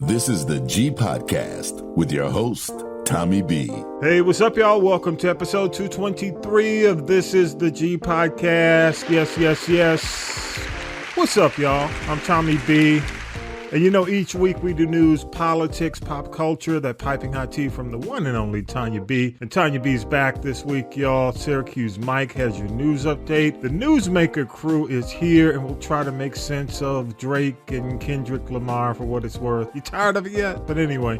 This is the G Podcast with your host, Tommy B. Hey, what's up, y'all? Welcome to episode 223 of This is the G Podcast. Yes. What's up, y'all? I'm Tommy B. And you know, each week we do news, politics, pop culture, that piping hot tea from the one and only Tanya B. And Tanya B's back this week, y'all. Syracuse Mike has your news update. The Newsmaker crew is here, and we'll try to make sense of Drake and Kendrick Lamar for what it's worth. You tired of it yet? But anyway,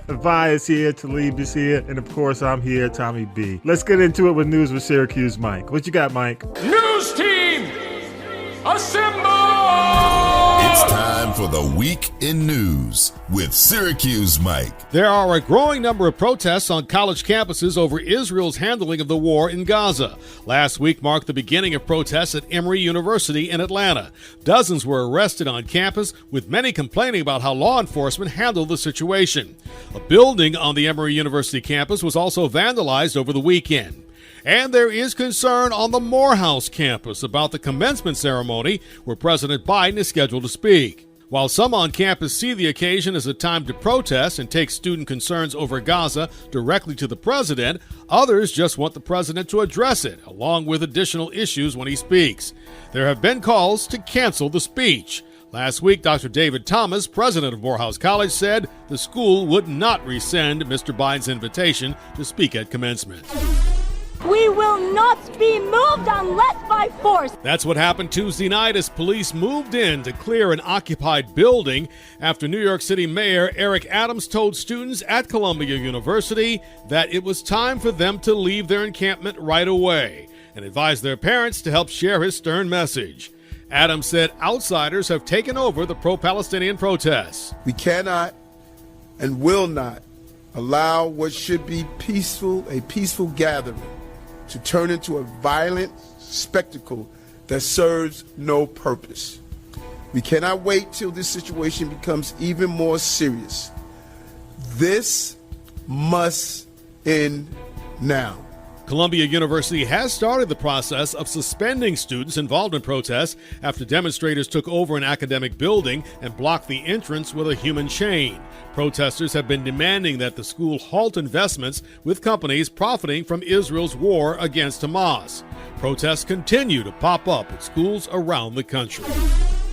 Vi is here, Talib is here, and of course I'm here, Tommy B. Let's get into it with news with Syracuse Mike. What you got, Mike? News team, assemble! It's time for the Week in News with Syracuse Mike. There are a growing number of protests on college campuses over Israel's handling of the war in Gaza. Last week marked the beginning of protests at Emory University in Atlanta. Dozens were arrested on campus, with many complaining about how law enforcement handled the situation. A building on the Emory University campus was also vandalized over the weekend. And there is concern on the Morehouse campus about the commencement ceremony where President Biden is scheduled to speak. While some on campus see the occasion as a time to protest and take student concerns over Gaza directly to the president, others just want the president to address it, along with additional issues when he speaks. There have been calls to cancel the speech. Last week, Dr. David Thomas, president of Morehouse College, said the school would not rescind Mr. Biden's invitation to speak at commencement. We will not be moved unless by force. That's what happened Tuesday night as police moved in to clear an occupied building after New York City Mayor Eric Adams told students at Columbia University that it was time for them to leave their encampment right away and advised their parents to help share his stern message. Adams said outsiders have taken over the pro-Palestinian protests. We cannot and will not allow what should be a peaceful gathering to turn into a violent spectacle that serves no purpose. We cannot wait till this situation becomes even more serious. This must end now. Columbia University has started the process of suspending students involved in protests after demonstrators took over an academic building and blocked the entrance with a human chain. Protesters have been demanding that the school halt investments with companies profiting from Israel's war against Hamas. Protests continue to pop up at schools around the country.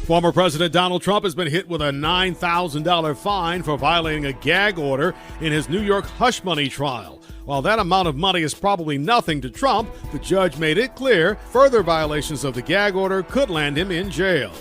Former President Donald Trump has been hit with a $9,000 fine for violating a gag order in his New York hush money trial. While that amount of money is probably nothing to Trump, the judge made it clear further violations of the gag order could land him in jail.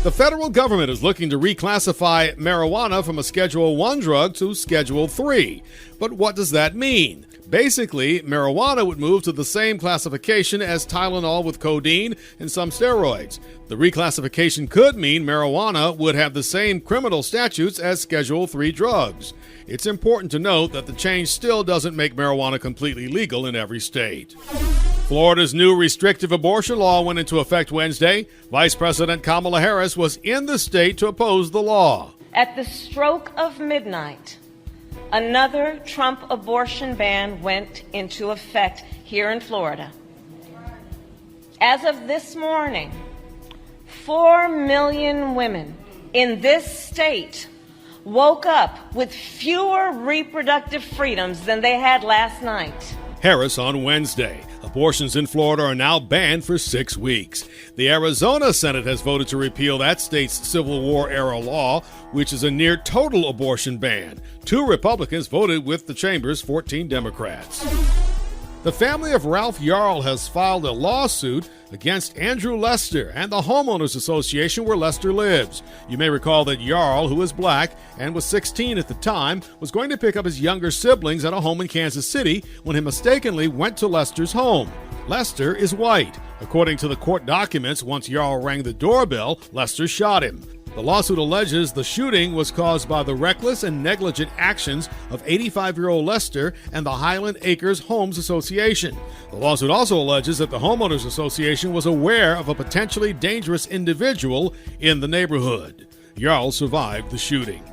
The federal government is looking to reclassify marijuana from a Schedule 1 drug to Schedule 3. But what does that mean? Basically, marijuana would move to the same classification as Tylenol with codeine and some steroids. The reclassification could mean marijuana would have the same criminal statutes as Schedule 3 drugs. It's important to note that the change still doesn't make marijuana completely legal in every state. Florida's new restrictive abortion law went into effect Wednesday. Vice President Kamala Harris was in the state to oppose the law. At the stroke of midnight, another Trump abortion ban went into effect here in Florida. As of this morning, 4 million women in this state woke up with fewer reproductive freedoms than they had last night. Harris on Wednesday. Abortions in Florida are now banned for 6 weeks. The Arizona Senate has voted to repeal that state's Civil War-era law, which is a near-total abortion ban. 2 Republicans voted with the chamber's 14 Democrats. The family of Ralph Yarl has filed a lawsuit against Andrew Lester and the Homeowners Association where Lester lives. You may recall that Yarl, who is black and was 16 at the time, was going to pick up his younger siblings at a home in Kansas City when he mistakenly went to Lester's home. Lester is white. According to the court documents, once Yarl rang the doorbell, Lester shot him. The lawsuit alleges the shooting was caused by the reckless and negligent actions of 85-year-old Lester and the Highland Acres Homes Association. The lawsuit also alleges that the Homeowners Association was aware of a potentially dangerous individual in the neighborhood. Yarl survived the shooting.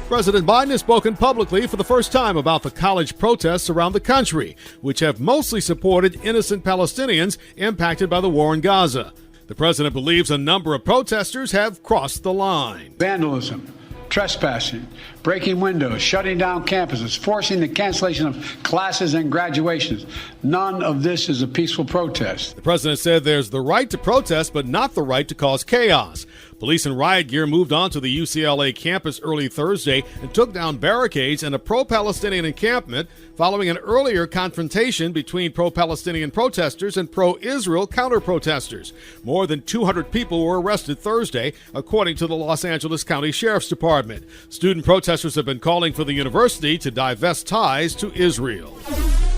President Biden has spoken publicly for the first time about the college protests around the country, which have mostly supported innocent Palestinians impacted by the war in Gaza. The president believes a number of protesters have crossed the line. Vandalism, trespassing, breaking windows, shutting down campuses, forcing the cancellation of classes and graduations. None of this is a peaceful protest. The president said there's the right to protest, but not the right to cause chaos. Police in riot gear moved onto the UCLA campus early Thursday and took down barricades and a pro-Palestinian encampment following an earlier confrontation between pro-Palestinian protesters and pro-Israel counter-protesters. More than 200 people were arrested Thursday, according to the Los Angeles County Sheriff's Department. Student protesters have been calling for the university to divest ties to Israel.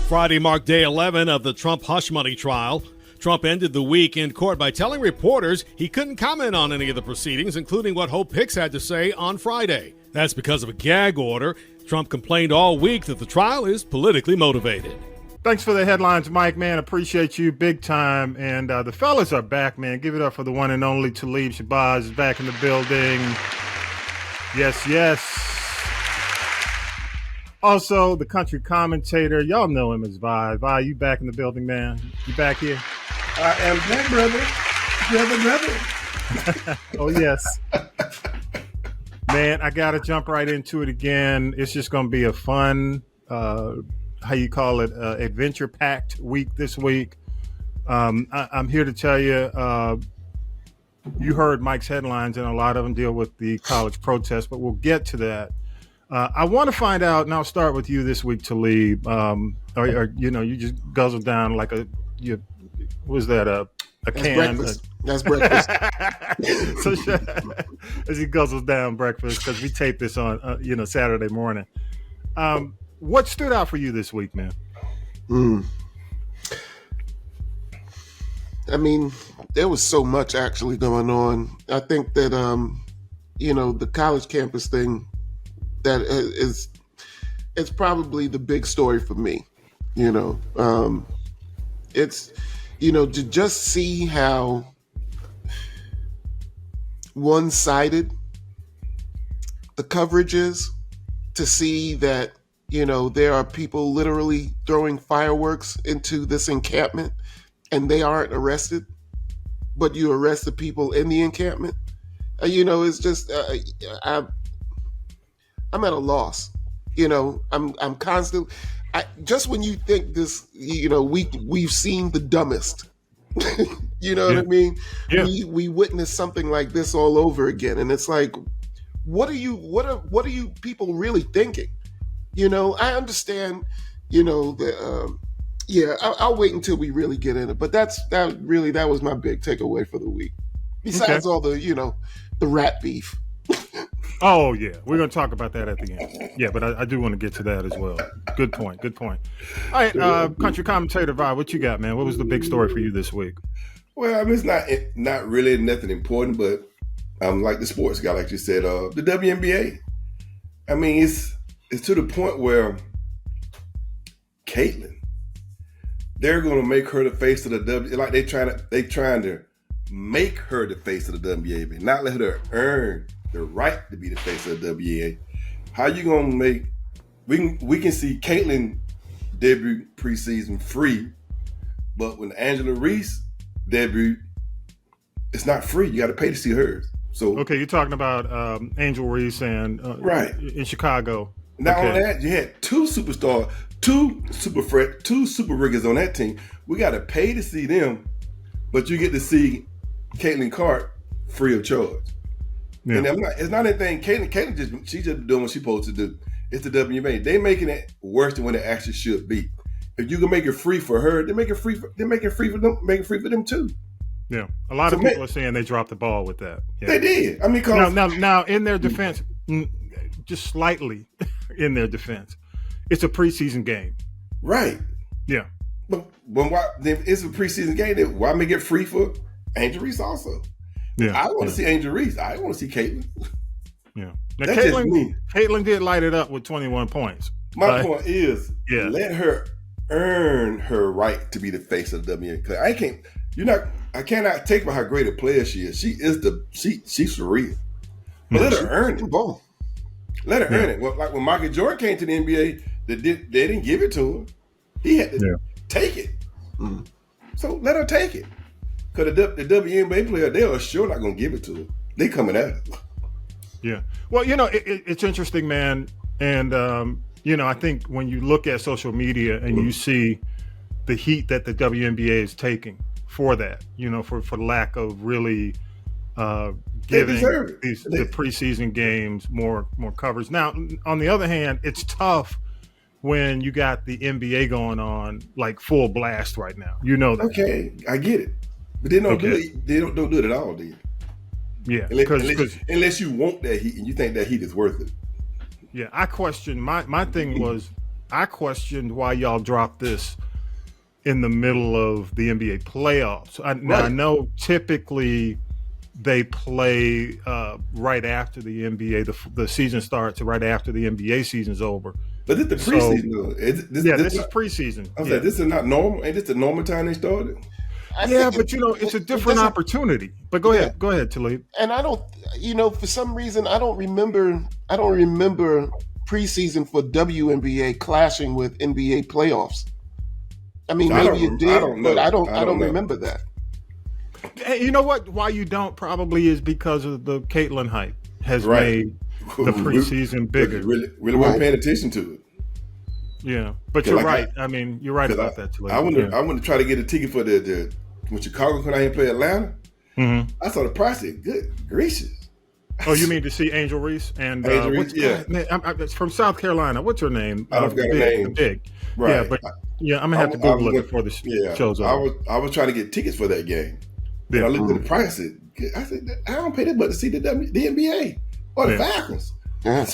Friday marked day 11 of the Trump hush money trial. Trump ended the week in court by telling reporters he couldn't comment on any of the proceedings, including what Hope Hicks had to say on Friday. That's because of a gag order. Trump complained all week that the trial is politically motivated. Thanks for the headlines, Mike, man. Appreciate you big time. And the fellas are back, man. Give it up for the one and only Talib Shabazz is back in the building. Yes, yes. Also, the country commentator. Y'all know him as Vi. Vi, you back in the building, man? You back here? I am back, brother. Oh, yes. Man, I got to jump right into it again. It's just going to be a fun, adventure-packed week this week. I'm here to tell you, you heard Mike's headlines, and a lot of them deal with the college protests, but we'll get to that. I want to find out, and I'll start with you this week, Talib. You just guzzle down like a can? Breakfast. That's breakfast. So as he guzzles down breakfast, because we tape this on Saturday morning. What stood out for you this week, man? I mean, there was so much actually going on. I think that the college campus thing, that it's probably the big story for me. It's to just see how one-sided the coverage is, to see that there are people literally throwing fireworks into this encampment and they aren't arrested, but you arrest the people in the encampment. It's just I'm at a loss. I'm constantly. Just when you think this, we've seen the dumbest. You know what I mean? Yeah. We witness something like this all over again, and it's like, what are you people really thinking? I understand. I'll wait until we really get in it. But that was my big takeaway for the week. Besides all the the rat beef. Oh, yeah. We're going to talk about that at the end. Yeah, but I do want to get to that as well. Good point. All right, country commentator Vi, what you got, man? What was the big story for you this week? Well, I mean, it's not really nothing important, but I'm like the sports guy, like you said, the WNBA. I mean, it's to the point where Caitlyn, they're going to make her the face of the WNBA. Like they trying to make her the face of the WNBA, not let her earn the right to be the face of the WNBA. How you gonna make? We can see Caitlyn debut preseason free, but when Angela Reese debut, it's not free. You got to pay to see hers. So okay, you're talking about Angel Reese and right in Chicago. Not only that, you had two superstars, two super riggers on that team. We got to pay to see them, but you get to see Caitlyn Clark free of charge. Yeah. And it's not anything. Caitlyn she's just doing what she's supposed to do. It's the WNBA. They making it worse than what it actually should be. If you can make it free for her, they make it free for them. Make it free for them too. Yeah, a lot of people are saying they dropped the ball with that. Yeah. They did. I mean, now in their defense, just slightly in their defense, it's a preseason game. Right. Yeah. But why? If it's a preseason game, then why make it free for Angel Reese also? Yeah, I want to see Angel Reese. I want to see Caitlyn. Yeah, now Caitlyn did light it up with 21 points. My point is, let her earn her right to be the face of the WNBA. I cannot take about how great a player she is. She's surreal. But let her earn it. Both. Let her earn it. Well, like when Michael Jordan came to the NBA, they didn't give it to him. He had to take it. Mm. So let her take it. Because the WNBA player, they are sure not going to give it to her. They coming at her. Yeah. Well, it's interesting, man. And, I think when you look at social media and you see the heat that the WNBA is taking for that, for lack of really giving the preseason games more coverage. Now, on the other hand, it's tough when you got the NBA going on like full blast right now. That. Okay, I get it. But they don't do it. They don't do it at all, do you? Yeah, unless you want that heat and you think that heat is worth it. Yeah, I questioned my thing was I questioned why y'all dropped this in the middle of the NBA playoffs. I know typically they play right after the NBA. The season starts right after the NBA season's over. But this is the preseason, though. This is preseason. I was like, this is not normal. Ain't this the normal time they started? But it's a different opportunity. But go ahead, Talib. And I don't, for some reason, I don't remember preseason for WNBA clashing with NBA playoffs. I mean, maybe it did, but I don't remember that. Hey, you know what? Why you don't probably is because of the Caitlyn hype has made the preseason bigger. Really weren't paying attention to it. Yeah, but you're right. I mean, you're right about that, Talib. I want to try to get a ticket for the when Chicago come out here and play Atlanta. Mm-hmm. I saw the price. Good gracious! Oh, you mean to see Angel Reese and Angel Reese? Yeah, it's from South Carolina. What's her name? I forgot her name. The big. Right. Yeah, but I'm gonna have to Google it before the show's over. I was trying to get tickets for that game. Yeah. And I looked at the price. I said, I don't pay that much to see the NBA or the Falcons. Yeah.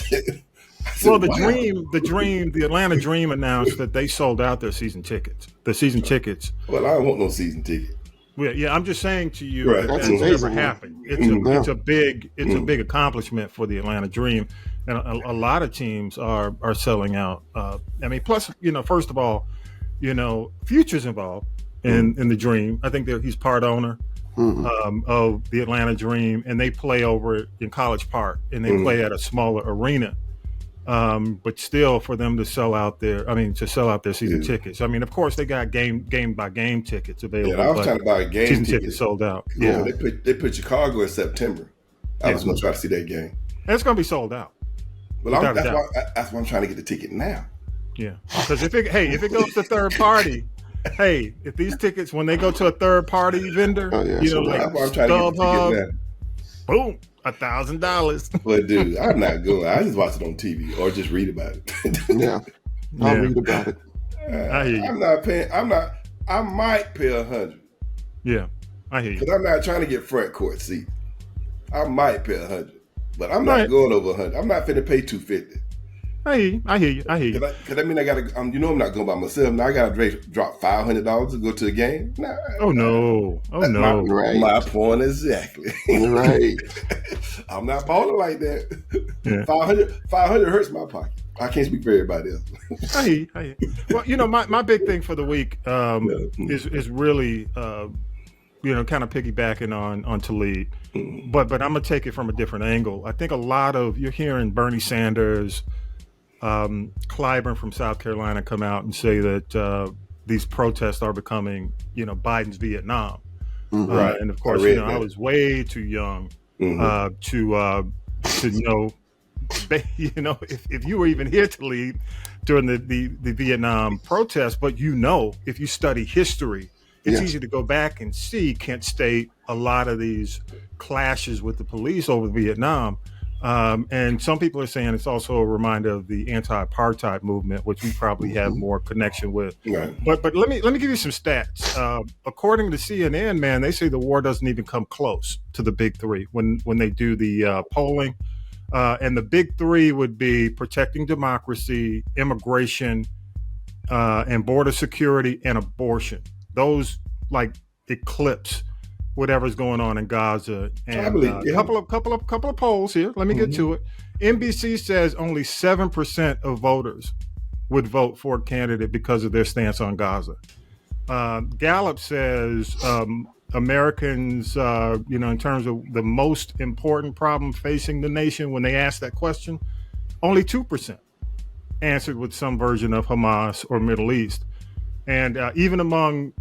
Well, the Atlanta Dream announced that they sold out their season tickets. The season tickets. Well, I don't want no season ticket. Well, yeah, I'm just saying to you that's never happened. It's a big accomplishment for the Atlanta Dream, and a lot of teams are selling out. Plus, first of all, Future's involved in the Dream. I think he's part owner of the Atlanta Dream, and they play over in College Park, and they play at a smaller arena. But still, for them to sell out their season tickets. I mean, of course, they got game by game tickets available. Yeah, I was trying to buy a game season ticket. Tickets sold out. Yeah, they put Chicago in September. I was going to try to see that game. And it's going to be sold out. Well, that's why I'm trying to get the ticket now. Yeah, because if it goes to third party, if these tickets when they go to a third party vendor, like StubHub, boom. $1,000. But dude, I'm not going. I just watch it on TV or just read about it. I'll read about it. I hear you. I'm not paying. I might pay $100. Yeah, I hear you. Because I'm not trying to get front court seat. I might pay $100, but I'm not going over $100. I'm not finna pay $250. I hear you. Because I mean, I gotta. I'm not going by myself. Now I gotta drop $500 to go to a game. Nah, oh no! My point exactly. Right. I'm not balling like that. Yeah. 500 hurts my pocket. I can't speak for everybody else. I hear you. Well, my big thing for the week is really kind of piggybacking on Talib, but I'm gonna take it from a different angle. I think you're hearing Bernie Sanders. Clyburn from South Carolina come out and say that these protests are becoming, Biden's Vietnam. Right. And of course, I was way too young to know, if you were even here to lead during the Vietnam protests, but if you study history, it's easy to go back and see Kent State, a lot of these clashes with the police over Vietnam. And some people are saying it's also a reminder of the anti-apartheid movement, which we probably have more connection with. Right. But let me give you some stats. According to CNN, man, they say the war doesn't even come close to the big three when they do the polling. And the big three would be protecting democracy, immigration, and border security, and abortion. Those eclipse whatever's going on in Gaza. And a couple of polls here. Let me get to it. NBC says only 7% of voters would vote for a candidate because of their stance on Gaza. Gallup says Americans, in terms of the most important problem facing the nation, when they asked that question, only 2% answered with some version of Hamas or Middle East. And even among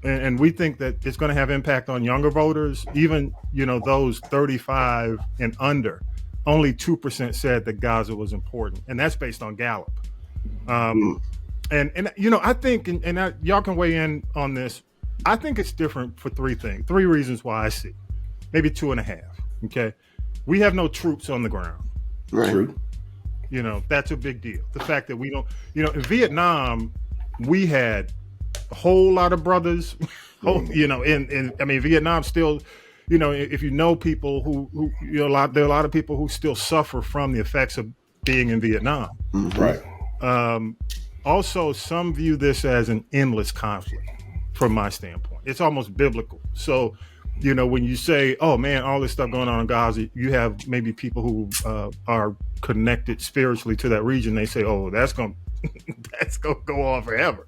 and we think that it's going to have impact on younger voters, even, those 35 and under. only 2% said that Gaza was important, and that's based on Gallup. And I think, and y'all can weigh in on this. I think it's different for three reasons why I see, maybe 2.5. Okay, we have no troops on the ground. Right. True. That's a big deal. The fact that we don't, in Vietnam, we had a whole lot of brothers. Vietnam still, if people who there are a lot of people who still suffer from the effects of being in Vietnam. Mm-hmm. Right. Also, some view this as an endless conflict from my standpoint. It's almost biblical. So, when you say, oh man, all this stuff going on in Gaza, you have maybe people who are connected spiritually to that region. They say, oh, that's going to go on forever.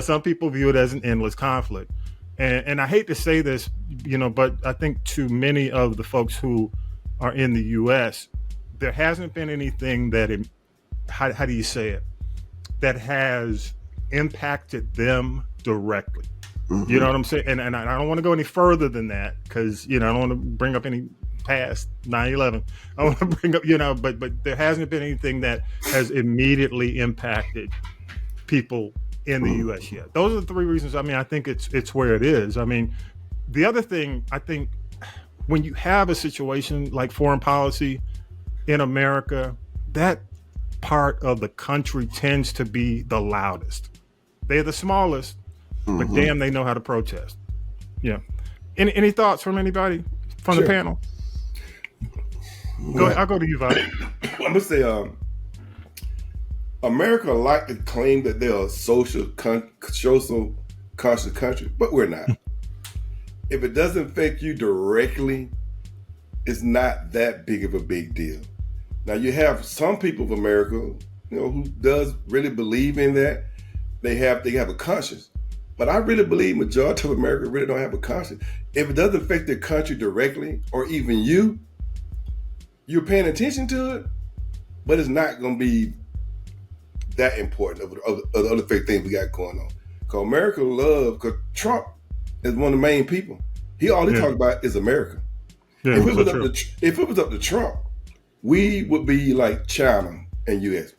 Some people view it as an endless conflict. And I hate to say this, but I think to many of the folks who are in the U.S., there hasn't been anything that, how do you say it, that has impacted them directly. Mm-hmm. You know what I'm saying? And I don't want to go any further than that because, I don't want to bring up any past 9/11. I want to bring up, but there hasn't been anything that has immediately impacted people in the U.S. yet. Those are the three reasons. I think it's where it is. The other thing, I think when you have a situation like foreign policy in America, that part of the country tends to be the loudest. They're the smallest, but damn, they know how to protest. Yeah. Any thoughts from anybody from the panel? Go ahead. I'll go to you, Vaughn. I'm gonna say, America like to claim that they're a social conscious country, but we're not. If it doesn't affect you directly, it's not that big of a big deal. Now you have some people of America, who does really believe in that. They have a conscience. But I really believe majority of America really don't have a conscience. If it doesn't affect their country directly, or even you're paying attention to it, but it's not going to be that important of the other fake things we got going on. Because America because Trump is one of the main people. All he talks about is America. Yeah, if it was up to Trump, we would be like China and U.S.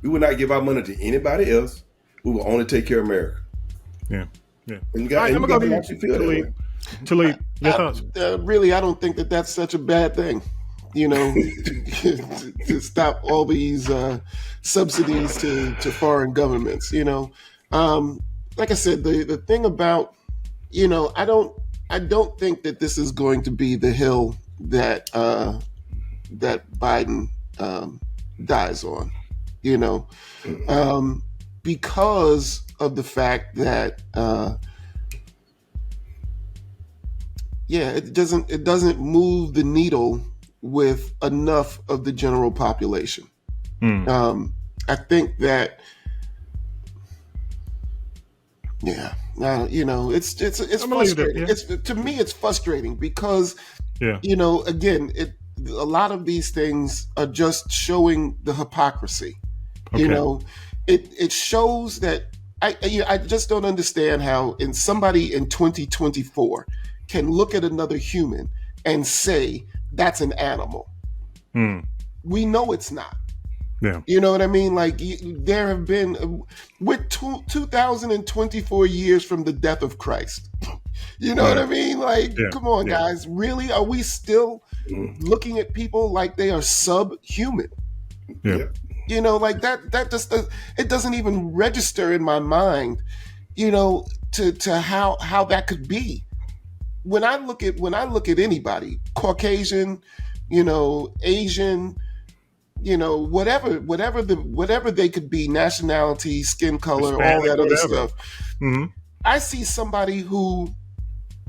We would not give our money to anybody else. We will only take care of America. Yeah. And you got to actually feel that way. Talib, your thoughts? Really, I don't think that that's such a bad thing. To stop all these subsidies to foreign governments. Like I said, the thing about, I don't think that this is going to be the hill that that Biden dies on. Because of the fact that it doesn't move the needle with enough of the general population. I think that it's frustrating. To me, it's frustrating because again, a lot of these things are just showing the hypocrisy. Okay. It shows that I just don't understand how somebody in 2024 can look at another human and say that's an animal. We know it's not. Yeah. You know what I mean? Like there have been, we're 2,024 years from the death of Christ. You know what I mean? Like, come on, guys. Really? Are we still looking at people like they are subhuman? Yeah. Like that just it doesn't even register in my mind, to how that could be. When I look at anybody, Caucasian, Asian, whatever they could be, nationality, skin color, Hispanic, all that other stuff. Mm-hmm. I see somebody who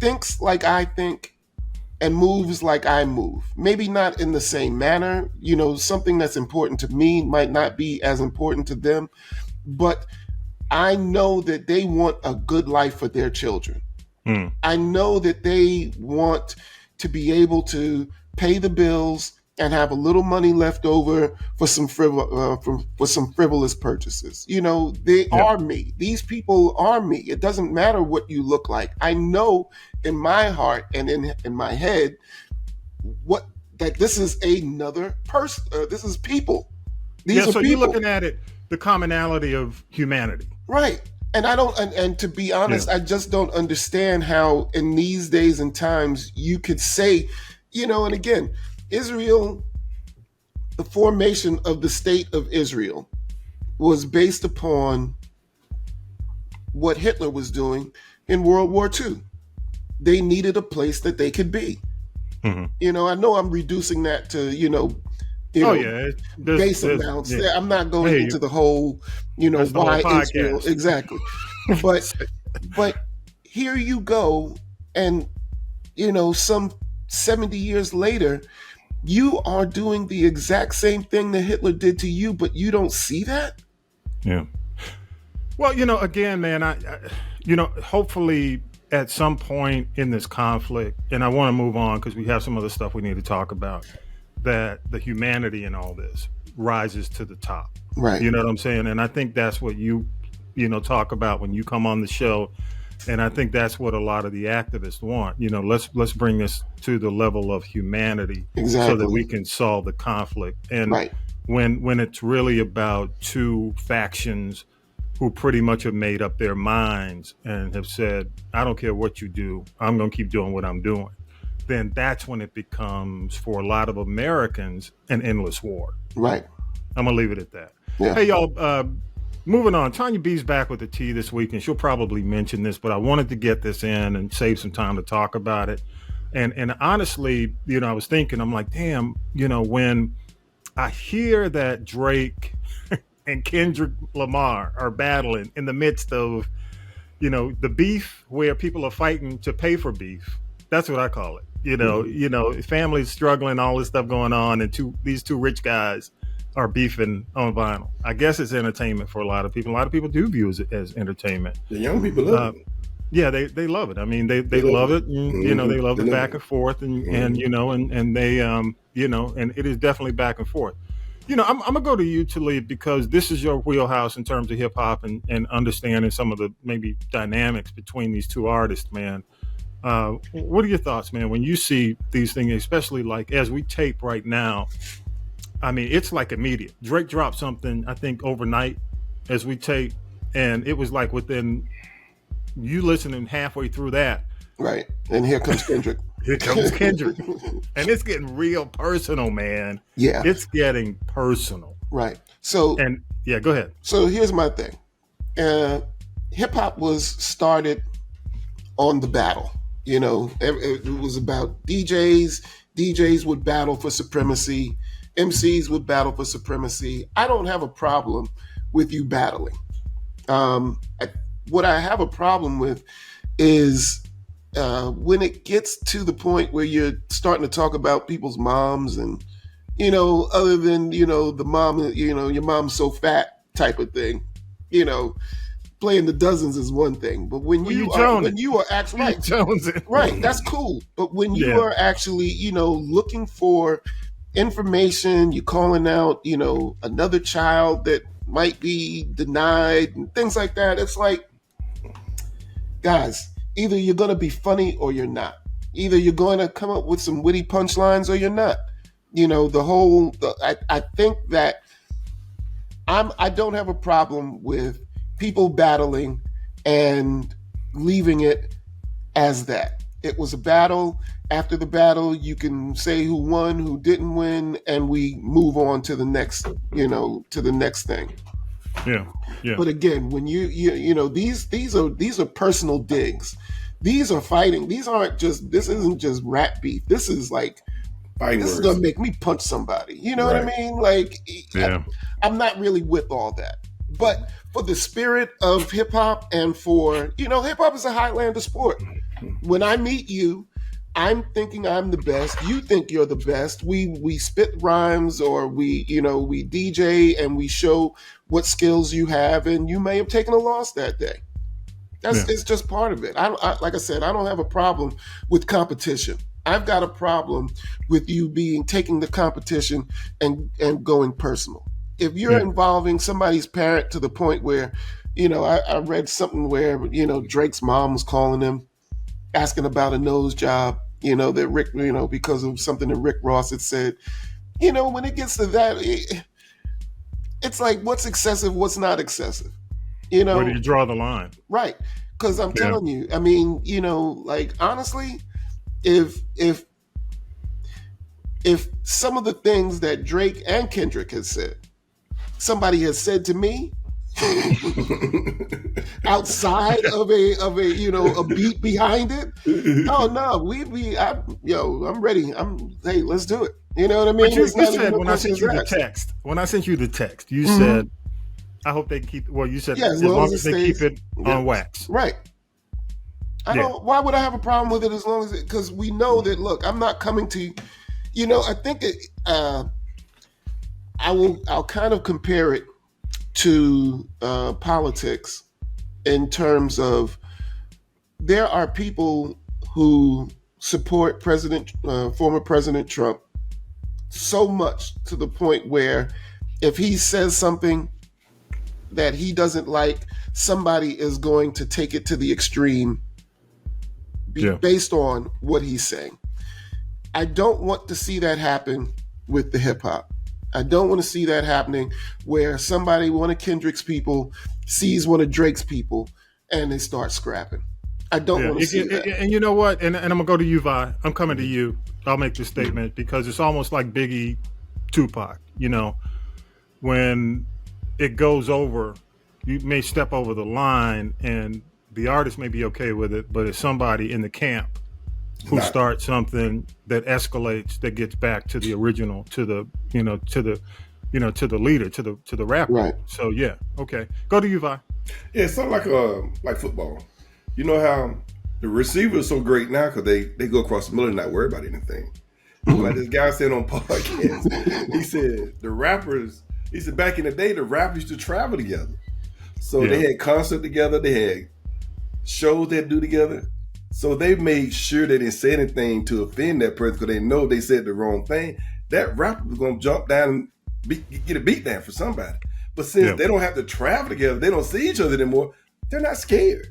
thinks like I think and moves like I move. Maybe not in the same manner. Something that's important to me might not be as important to them, but I know that they want a good life for their children. I know that they want to be able to pay the bills and have a little money left over for some frivolous purchases. They are me. These people are me. It doesn't matter what you look like. I know in my heart and in my head what that this is another person. This is people. These are so people. you're looking at it, the commonality of humanity. Right. And I don't, and to be honest, I just don't understand how in these days and times you could say, and again, Israel, the formation of the state of Israel was based upon what Hitler was doing in World War II. They needed a place that they could be. Mm-hmm. I know I'm reducing that to, base amounts. Yeah. I'm not going into the whole, why Israel. Exactly. But here you go. And, some 70 years later, you are doing the exact same thing that Hitler did to you, but you don't see that? Yeah. Well, again, man, I hopefully at some point in this conflict, and I want to move on because we have some other stuff we need to talk about, that the humanity in all this rises to the top. Right. You know what I'm saying? And I think that's what you talk about when you come on the show. And I think that's what a lot of the activists want. Let's bring this to the level of humanity so that we can solve the conflict. And when it's really about two factions who pretty much have made up their minds and have said, I don't care what you do, I'm going to keep doing what I'm doing, then that's when it becomes, for a lot of Americans, an endless war. Right. I'm going to leave it at that. Yeah. Hey, y'all, moving on. Tanya B's back with the tea this week, and she'll probably mention this, but I wanted to get this in and save some time to talk about it. And honestly, I was thinking, I'm like, damn, when I hear that Drake and Kendrick Lamar are battling in the midst of, the beef where people are fighting to pay for beef. That's what I call it. Families struggling, all this stuff going on, and these two rich guys are beefing on vinyl. I guess it's entertainment for a lot of people. A lot of people do view it as entertainment. The young people love it. Yeah, they love it. I mean, they love it. And, they love the back and forth, and they and it is definitely back and forth. I'm gonna go to you, Talib, because this is your wheelhouse in terms of hip hop and understanding some of the maybe dynamics between these two artists, man. What are your thoughts, man, when you see these things, especially like as we tape right now? I mean, it's like immediate. Drake dropped something, I think, overnight as we tape, and it was like within you listening halfway through that. Right. And here comes Kendrick. Here comes Kendrick. And it's getting real personal, man. Yeah. It's getting personal. Right. So, and yeah, go ahead. So here's my thing. Hip hop was started on the battle. It was about DJs. DJs would battle for supremacy. MCs would battle for supremacy. I don't have a problem with you battling. What I have a problem with is when it gets to the point where you're starting to talk about people's moms and, other than, the mom, your mom's so fat type of thing, playing the dozens is one thing, but when you are actually right, that's cool. But when you are actually, looking for information, you're calling out, another child that might be denied and things like that. It's like, guys, either you're going to be funny or you're not. Either you're going to come up with some witty punchlines or you're not. I think that I don't have a problem with people battling and leaving it as that. It was a battle. After the battle, you can say who won, who didn't win, and we move on to the next, to the next thing. Yeah. But again, when these are personal digs. These are fighting. This isn't just rap beef. This is like, this is gonna make me punch somebody. You know what I mean? Like, I'm not really with all that. But for the spirit of hip hop and for, hip hop is a Highlander sport. When I meet you, I'm thinking I'm the best. You think you're the best. We spit rhymes, or we DJ and we show what skills you have, and you may have taken a loss that day. It's just part of it. Like I said, I don't have a problem with competition. I've got a problem with you taking the competition and going personal. If you're involving somebody's parent to the point where, I read something where, Drake's mom was calling him, asking about a nose job. that Rick, because of something that Rick Ross had said. When it gets to that, it's like, what's excessive, what's not excessive? Where do you draw the line? Right. Because I'm telling you, I mean, like, honestly, if some of the things that Drake and Kendrick has said, somebody has said to me outside of a beat behind it, oh no, I'm ready. Hey, let's do it. You know what I mean? But you said when I sent you the text, you said, I hope they keep. Well, you said as long as they keep it on wax, right? I don't. Why would I have a problem with it as long as because we know that. Look, I'm not coming to. I think I'll kind of compare it to politics in terms of there are people who support former President Trump so much to the point where if he says something that he doesn't like, somebody is going to take it to the extreme based on what he's saying. I don't want to see that happen with the hip hop. I don't want to see that happening where one of Kendrick's people sees one of Drake's people and they start scrapping. I don't want to see that. And you know what? And I'm going to go to you, Vi. I'm coming to you. I'll make this statement because it's almost like Biggie, Tupac. When it goes over, you may step over the line and the artist may be okay with it, but it's somebody in the camp who starts something that escalates, that gets back to the original, to the leader, to the rapper. Right. So yeah, okay. Go to you, Vi. Yeah, it's something like football. You know how the receiver is so great now because they go across the middle and not worry about anything. Like this guy said on podcast, he said the rappers. He said back in the day, the rappers used to travel together. So they had concerts together. They had shows they'd do together. So they made sure they didn't say anything to offend that person because they know they said the wrong thing. That rapper was going to jump down and get a beat down for somebody. But since they don't have to travel together, they don't see each other anymore, they're not scared.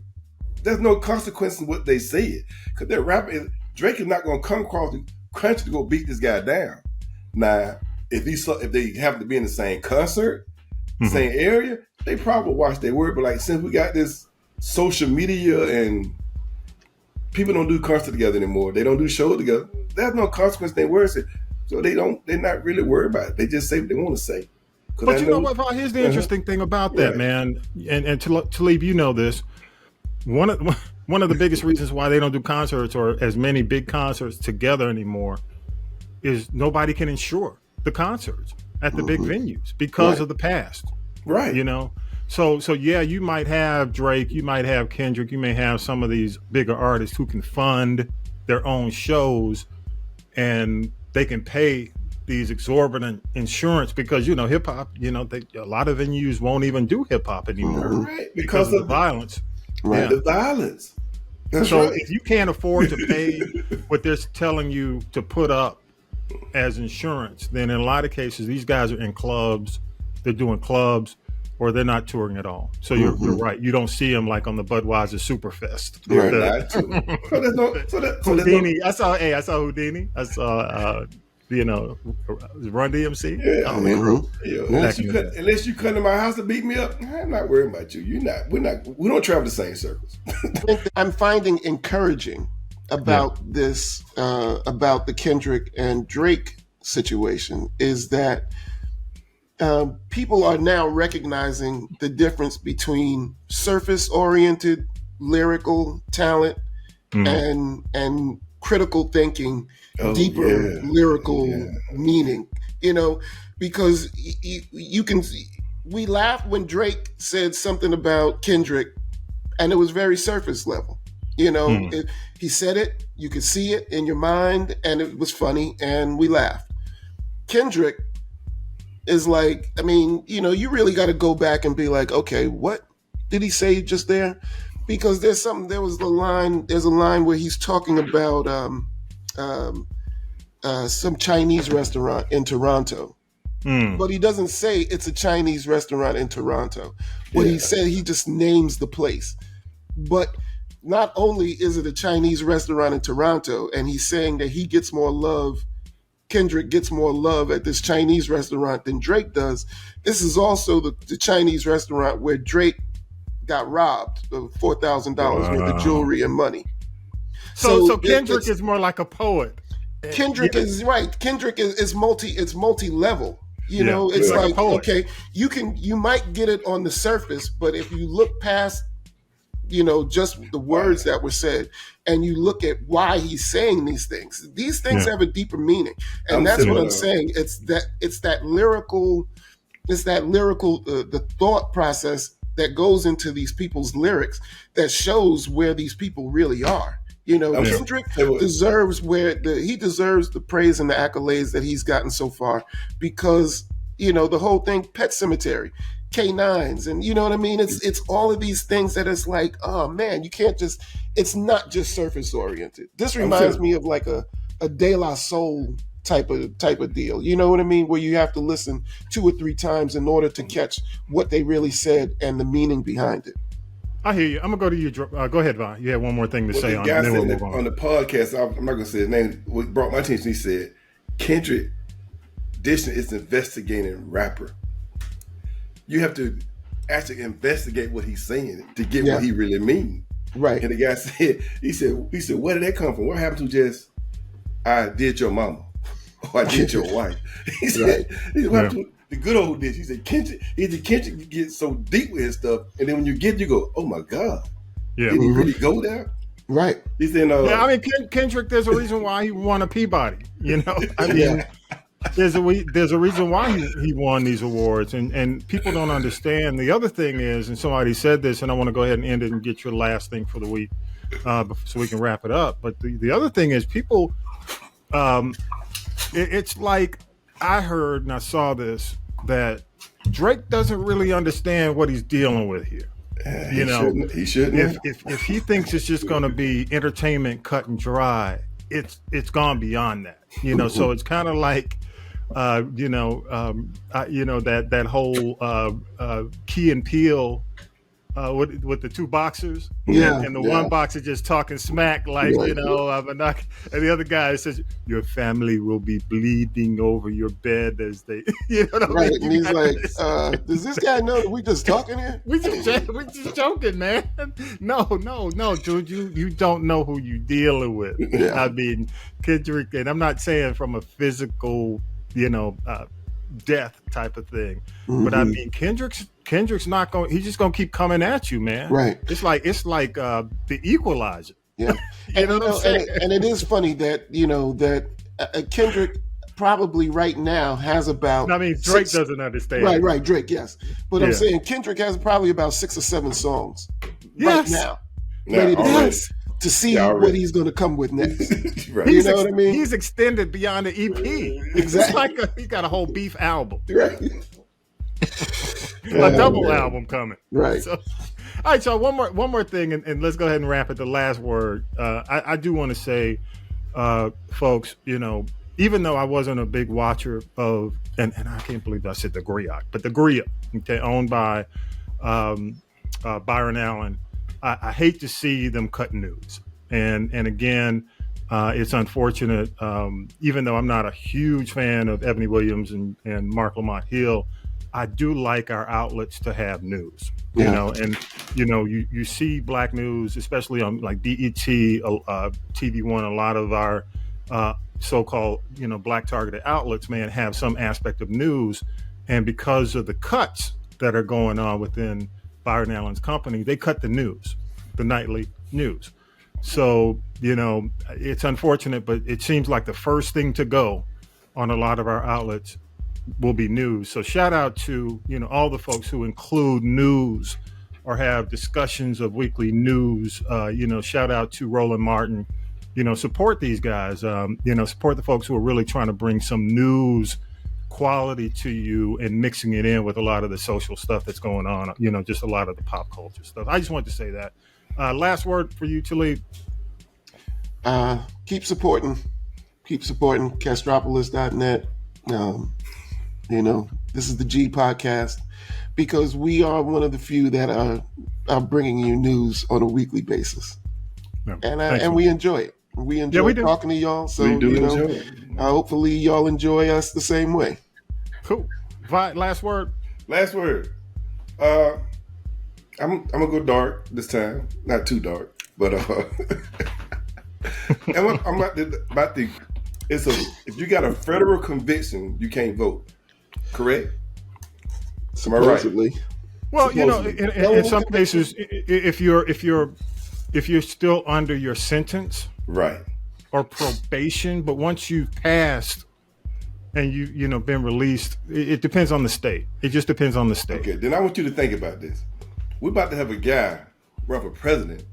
There's no consequence in what they say. Because that rapper, Drake is not going to come across the country to go beat this guy down. Now, if they happen to be in the same concert, same area, they probably watch their word. But like since we got this social media and people don't do concerts together anymore, they don't do shows together, there's no consequence in their words. So they're not really worried about it. They just say what they want to say. But you know what, Paul? Here's the interesting thing about that, man. And Talib, you know this. One of the biggest reasons why they don't do concerts or as many big concerts together anymore is nobody can insure the concerts at the big venues because of the past. Right. So yeah, you might have Drake, you might have Kendrick, you may have some of these bigger artists who can fund their own shows and they can pay these exorbitant insurance because hip hop, a lot of venues won't even do hip hop anymore, right? Because of the violence. Right, the violence. So if you can't afford to pay what they're telling you to put up as insurance, then in a lot of cases these guys are in clubs, they're doing clubs, or they're not touring at all. So you're right. You don't see them like on the Budweiser Superfest. Right. Houdini. I saw Houdini. I saw Run DMC. Yeah. Unless you come to my house to beat me up, I'm not worried about you. We don't travel the same circles. I'm finding encouraging about this, about the Kendrick and Drake situation is that people are now recognizing the difference between surface-oriented lyrical talent and critical thinking, deeper lyrical meaning. Because you can. We laughed when Drake said something about Kendrick, and it was very surface level. He said it, you could see it in your mind, and it was funny, and we laughed. Kendrick is like, you really got to go back and be like, okay, what did he say just there? Because there's a line where he's talking about some Chinese restaurant in Toronto. But he doesn't say it's a Chinese restaurant in Toronto. What he said, he just names the place. But not only is it a Chinese restaurant in Toronto, and he's saying that he gets more love, Kendrick gets more love at this Chinese restaurant than Drake does. This is also the Chinese restaurant where Drake got robbed of $4,000 worth of jewelry and money. So Kendrick is more like a poet. Kendrick is right. Kendrick is multi-level. You know, it's like okay, you might get it on the surface, but if you look past, you know, just the words that were said, and you look at why he's saying these things have a deeper meaning, and that's what I'm saying. It's that lyrical, the thought process that goes into these people's lyrics that shows where these people really are. You know, Kendrick deserves the praise and the accolades that he's gotten so far because, you know, the whole thing, Pet Sematary, K9s, and you know what I mean? It's all of these things that it's like, oh man, you can't just, it's not just surface oriented. This reminds me of like a De La Soul type of deal. You know what I mean? Where you have to listen 2 or 3 times in order to catch what they really said and the meaning behind it. I hear you. I'm gonna go to you. Go ahead, Von. You had one more thing to say on it. On the podcast, I'm not gonna say his name. What brought my attention, he said, Kendrick Dishon is an investigating rapper. You have to actually investigate what he's saying to get what he really means. Right. And the guy said, he said, where did that come from? What happened to just, I did your mama or I did your wife? He said, what happened to the good old dish? He said, Kendrick gets so deep with his stuff, and then when you get, you go, oh my God. Yeah. Did he really go there? Right. He said, I mean, Kendrick, there's a reason why he won a Peabody. You know, I mean, there's a reason why he won these awards, and people don't understand. The other thing is, and somebody said this, and I want to go ahead and end it and get your last thing for the week, so we can wrap it up. But the other thing is, people, it's like I heard and I saw this, that Drake doesn't really understand what he's dealing with here. He shouldn't. If he thinks it's just going to be entertainment cut and dry, it's gone beyond that. You know, so it's kind of like, that whole Key and Peele with the 2 boxers, and the one boxer just talking smack like, and the other guy says, your family will be bleeding over your bed as they, you know what I mean? And he's like, does this guy know that we just talking here? we just joking, man. No, dude, you don't know who you dealing with. I mean, Kendrick, and I'm not saying from a physical, death type of thing, but I mean, Kendrick's not going. He's just going to keep coming at you, man. Right. It's like the Equalizer. Yeah. You know what I'm saying? And it is funny that Kendrick probably right now has about. I mean, Drake doesn't understand. Right. Drake, yes, but I'm saying Kendrick has probably about 6 or 7 songs right now, ready to see what he's going to come with next. Right. You know what I mean? He's extended beyond the EP. Exactly. It's like he's got a whole beef album. Right. A double album coming. Right. So, all right. So one more thing, and let's go ahead and wrap it. The last word. I do want to say, folks, even though I wasn't a big watcher of, and I can't believe I said the Griot, but the Griot, owned by Byron Allen. I hate to see them cut news, and again, it's unfortunate. Even though I'm not a huge fan of Ebony Williams and Mark Lamont Hill, I do like our outlets to have news. You see Black news, especially on like BET, TV One. A lot of our so-called Black targeted outlets, man, have some aspect of news, and because of the cuts that are going on within Byron Allen's company, they cut the news, the nightly news. So, it's unfortunate, but it seems like the first thing to go on a lot of our outlets will be news. So shout out to, all the folks who include news or have discussions of weekly news. Shout out to Roland Martin, support these guys, support the folks who are really trying to bring some news quality to you and mixing it in with a lot of the social stuff that's going on, just a lot of the pop culture stuff. I just wanted to say that. Last word for you, Talib. Keep supporting Castropolis.net. This is the G podcast because we are one of the few that are bringing you news on a weekly basis. No, and we enjoy it. We enjoy talking to y'all. So we do enjoy it. Hopefully y'all enjoy us the same way. Cool. Last word. Last word. I'm gonna go dark this time. Not too dark, but I'm about the. If you got a federal conviction, you can't vote. Correct? Supposedly. Well, in some cases, if you're still under your sentence, right, or probation, but once you've passed and you've been released, it depends on the state. It just depends on the state. Okay, then I want you to think about this. We're about to have a guy run for president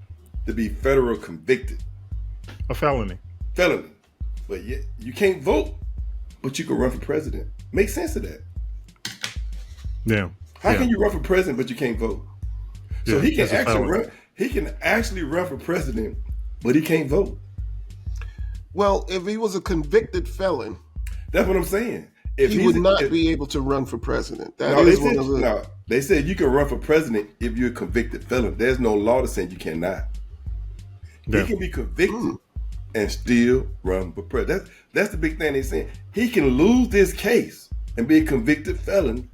to be federal convicted, a felony, but yet you can't vote, but you can run for president. Make sense of that. Yeah. How can you run for president but you can't vote? So he can actually run. He can actually run for president, but he can't vote. Well, if he was a convicted felon, that's what I'm saying. He would not be able to run for president. They said you can run for president if you're a convicted felon. There's no law to say you cannot. Yeah. He can be convicted and still run for president. That's the big thing they're saying. He can lose this case and be a convicted felon.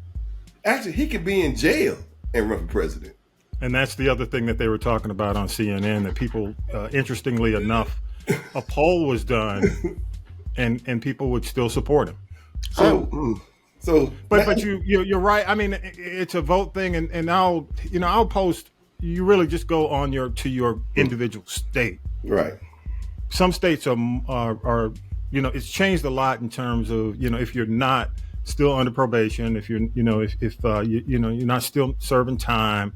Actually, he could be in jail and run for president. And that's the other thing that they were talking about on CNN, that people, interestingly enough, a poll was done and people would still support him. But you're right. I mean, it's a vote thing, and I'll post. You really just go on to your individual state. Right. Some states are it's changed a lot in terms of if you're not still under probation, if you're you're not still serving time,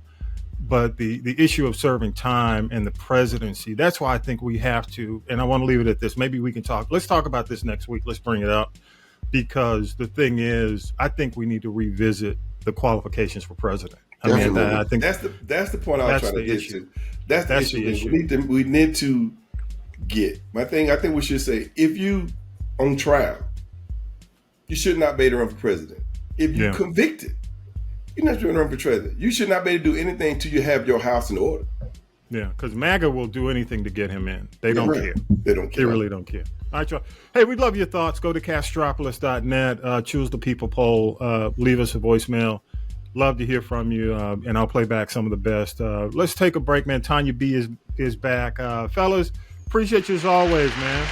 but the issue of serving time and the presidency. That's why I think we have to. And I want to leave it at this. Maybe we can talk. Let's talk about this next week. Let's bring it up. Because the thing is, I think we need to revisit the qualifications for president. I think that's the point I was trying to get to. That's the issue. We need to get. I think we should say, if you on trial, you should not be able to run for president. If you're convicted, you're not going to run for president. You should not be able to do anything until you have your house in order. Yeah, because MAGA will do anything to get him in. They don't care. They don't care. They really don't care. All right, y'all. Hey, we'd love your thoughts. Go to castropolis.net, choose the people poll, leave us a voicemail. Love to hear from you, and I'll play back some of the best. Let's take a break, man. Tanya B is back. Fellas, appreciate you as always, man.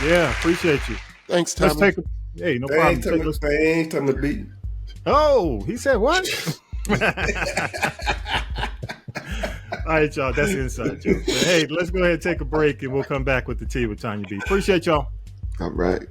Yeah, appreciate you. Thanks, Tommy. Let's take hey, no problem. Thanks, Tommy B. Oh, he said what? All right, y'all. That's the inside joke. But hey, let's go ahead and take a break, and we'll come back with the tea with Tanya B. Appreciate y'all. All right.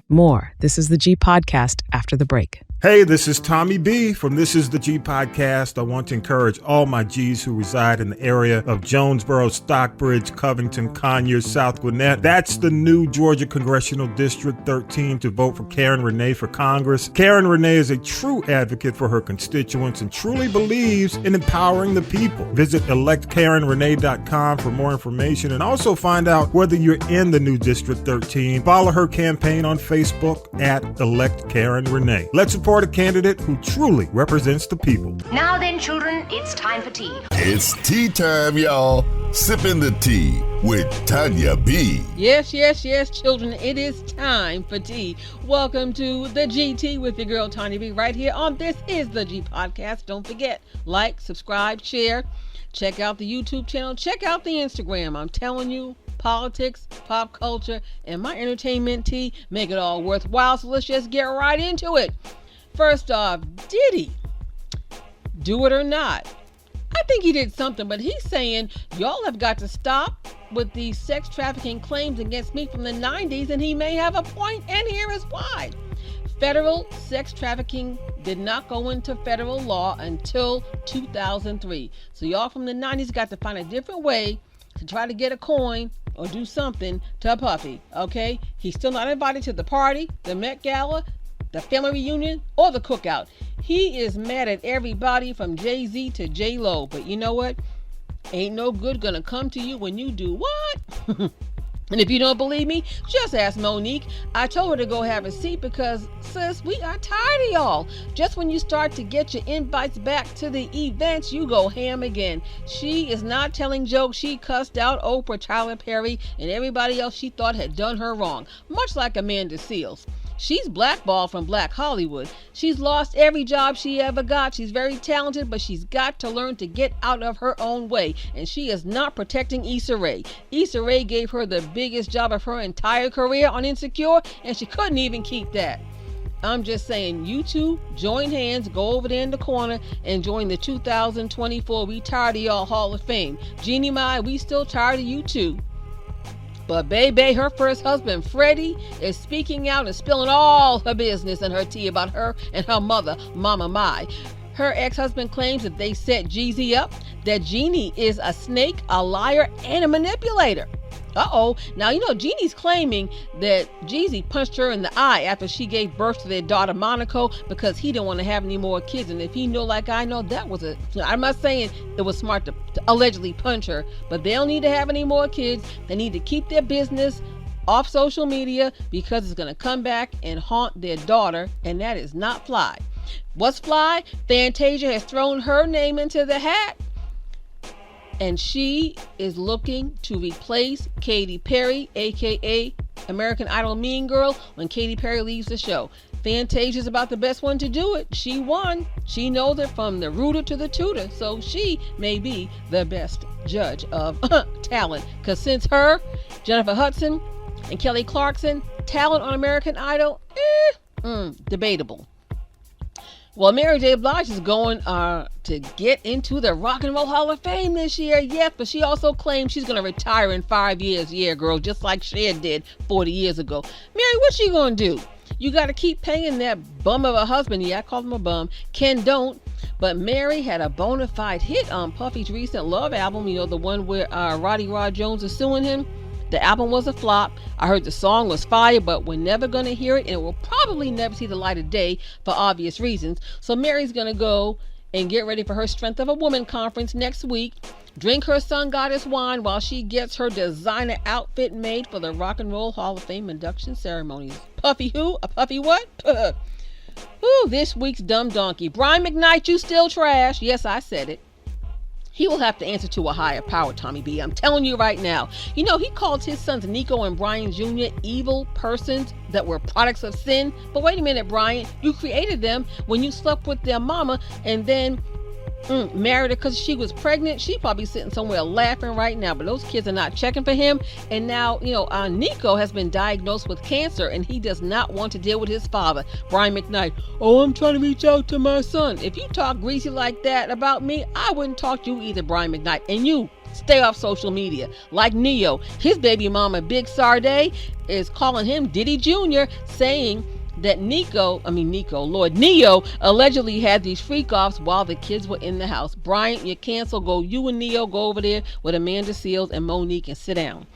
More. This is the G Podcast after the break. Hey, this is Tommy B from This Is the G Podcast. I want to encourage all my G's who reside in the area of Jonesboro, Stockbridge, Covington, Conyers, South Gwinnett. That's the new Georgia Congressional District 13 to vote for Karen Renee for Congress. Karen Renee is a true advocate for her constituents and truly believes in empowering the people. Visit electkarenrenee.com for more information and also find out whether you're in the new District 13. Follow her campaign on Facebook at Elect Karen Renee. Let's support a candidate who truly represents the people. Now then, children, it's time for tea. It's tea time, y'all. Sipping the tea with Tanya B. Yes, children, it is time for tea. Welcome to the GT with your girl Tanya B right here on This Is the G Podcast. Don't forget, like, subscribe, share. Check out the YouTube channel. Check out the Instagram. I'm telling you, politics, pop culture, and my entertainment tea make it all worthwhile. So let's just get right into it. First off, did he do it or not? I think he did something, but he's saying y'all have got to stop with these sex trafficking claims against me from the 90s, and he may have a point, and here is why. Federal sex trafficking did not go into federal law until 2003. So y'all from the 90s got to find a different way to try to get a coin or do something to Puffy, okay? He's still not invited to the party, the Met Gala, the family reunion, or the cookout. He is mad at everybody from Jay-Z to J-Lo. But you know what? Ain't no good gonna come to you when you do what? And if you don't believe me, just ask Monique. I told her to go have a seat because, sis, we are tired of y'all. Just when you start to get your invites back to the events, you go ham again. She is not telling jokes. She cussed out Oprah, Tyler Perry, and everybody else she thought had done her wrong, much like Amanda Seales. She's blackballed from Black Hollywood. She's lost every job she ever got. She's very talented, but she's got to learn to get out of her own way. And she is not protecting Issa Rae. Issa Rae gave her the biggest job of her entire career on Insecure, and she couldn't even keep that. I'm just saying, you two join hands, go over there in the corner, and join the 2024 We Tired of Y'all Hall of Fame. Jeannie Mai, we still tired of you too. But Bebe, her first husband, Freddie, is speaking out and spilling all her business and her tea about her and her mother, Mama Mai. Her ex-husband claims that they set Jeezy up, that Jeannie is a snake, a liar, and a manipulator. Uh-oh. Now, you know, Jeannie's claiming that Jeezy punched her in the eye after she gave birth to their daughter, Monaco, because he didn't want to have any more kids. And if he know like I know, I'm not saying it was smart to allegedly punch her, but they don't need to have any more kids. They need to keep their business off social media because it's going to come back and haunt their daughter, and that is not fly. What's fly? Fantasia has thrown her name into the hat, and she is looking to replace Katy Perry, aka American Idol Mean Girl, when Katy Perry leaves the show. Fantasia's about the best one to do it. She won. She knows it from the rooter to the tutor, so she may be the best judge of talent. Because since her, Jennifer Hudson, and Kelly Clarkson, talent on American Idol, debatable. Well, Mary J. Blige is going to get into the Rock and Roll Hall of Fame this year. Yes, but she also claims she's going to retire in 5 years. Yeah, girl, just like Cher did 40 years ago. Mary, what's she going to do? You got to keep paying that bum of a husband. Yeah, I called him a bum. Ken don't. But Mary had a bona fide hit on Puffy's recent Love album. You know, the one where Roddy Rod Jones is suing him. The album was a flop. I heard the song was fire, but we're never going to hear it, and it will probably never see the light of day for obvious reasons. So Mary's going to go and get ready for her Strength of a Woman conference next week, drink her Sun Goddess wine while she gets her designer outfit made for the Rock and Roll Hall of Fame induction ceremonies. Puffy who? A Puffy what? Ooh, this week's dumb donkey. Brian McKnight, you still trash. Yes, I said it. He will have to answer to a higher power, Tommy B. I'm telling you right now. You know, he called his sons Nico and Brian Jr. evil persons that were products of sin. But wait a minute, Brian. You created them when you slept with their mama and then married her because she was pregnant. She probably sitting somewhere laughing right now. But those kids are not checking for him. And now, you know, Nico has been diagnosed with cancer and he does not want to deal with his father, Brian McKnight. Oh, I'm trying to reach out to my son. If you talk greasy like that about me, I wouldn't talk to you either, Brian McKnight. And you stay off social media. Like Neo, his baby mama, Big Sade, is calling him Diddy Jr., saying that Neo allegedly had these freak-offs while the kids were in the house. Brian, you cancel. You and Neo go over there with Amanda Seales and Monique and sit down.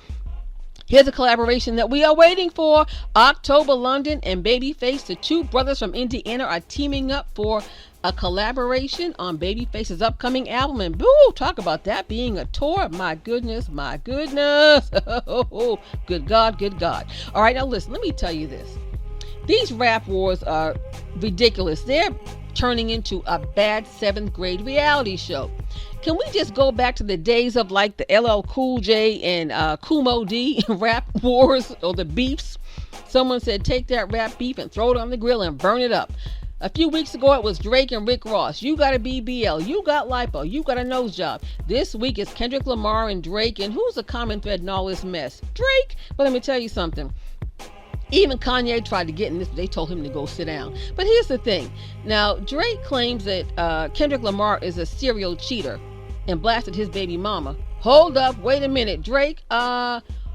Here's a collaboration that we are waiting for. October London and Babyface, the two brothers from Indiana, are teaming up for a collaboration on Babyface's upcoming album. And boo, talk about that being a tour. My goodness. Oh, good God. All right, now listen, let me tell you this. These rap wars are ridiculous. They're turning into a bad 7th grade reality show. Can we just go back to the days of like the LL Cool J and Kumo D rap wars or the beefs? Someone said take that rap beef and throw it on the grill and burn it up. A few weeks ago, it was Drake and Rick Ross. You got a BBL. You got lipo. You got a nose job. This week, it's Kendrick Lamar and Drake. And who's the common thread in all this mess? Drake. But let me tell you something. Even Kanye tried to get in this, but they told him to go sit down. But here's the thing. Now, Drake claims that Kendrick Lamar is a serial cheater and blasted his baby mama. Hold up. Wait a minute. Drake,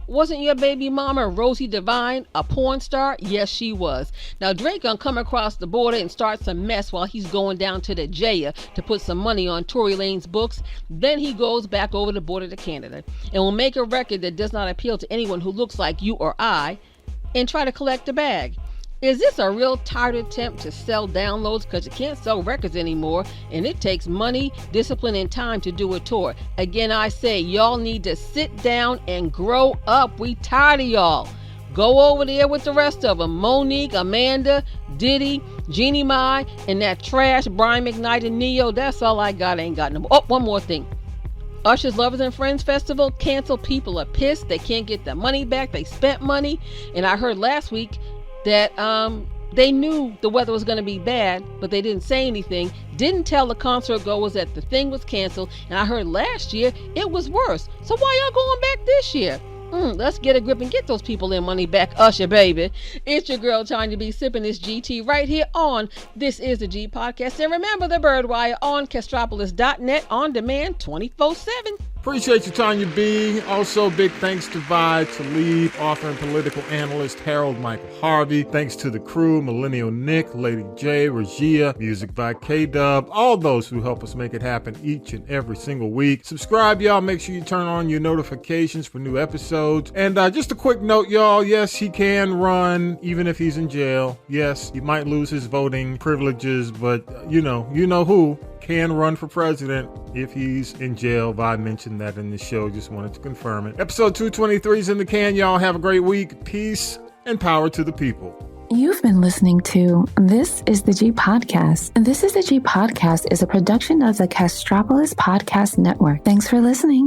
wasn't your baby mama Rosie Devine a porn star? Yes, she was. Now, Drake gonna come across the border and start some mess while he's going down to the Jaya to put some money on Tory Lane's books. Then he goes back over the border to Canada and will make a record that does not appeal to anyone who looks like you or I and try to collect a bag. Is this a real tired attempt to sell downloads because you can't sell records anymore and it takes money, discipline, and time to do a tour? Again, I say y'all need to sit down and grow up. We tired of y'all. Go over there with the rest of them. Monique, Amanda, Diddy, Jeannie Mai, and that trash Brian McKnight and Neo. That's all I got. I ain't got no more. Oh, one more thing. Usher's Lovers and Friends Festival canceled. People are pissed. They can't get their money back. They spent money. And I heard last week that they knew the weather was going to be bad, but they didn't say anything. Didn't tell the concert goers that the thing was canceled. And I heard last year it was worse. So why y'all going back this year? Let's get a grip and get those people their money back, Usher, baby. It's your girl trying to be sipping this GT right here on This Is the G Podcast. And remember the Birdwire on Castropolis.net on demand 24/7. Appreciate you, Tanya B. Also, big thanks to Vi Talib, author and political analyst Harold Michael Harvey. Thanks to the crew, Millennial Nick, Lady J, Regia, music by K-Dub, all those who help us make it happen each and every single week. Subscribe, y'all. Make sure you turn on your notifications for new episodes. And just a quick note, y'all. Yes, he can run even if he's in jail. Yes, he might lose his voting privileges, but you know who can run for president if he's in jail. Vi mentioned that in the show. Just wanted to confirm it. Episode 223 is in the can, y'all. Have a great week. Peace and power to the people. You've been listening to This is the G Podcast. And This is the G Podcast is a production of the Castropolis Podcast Network. Thanks for listening.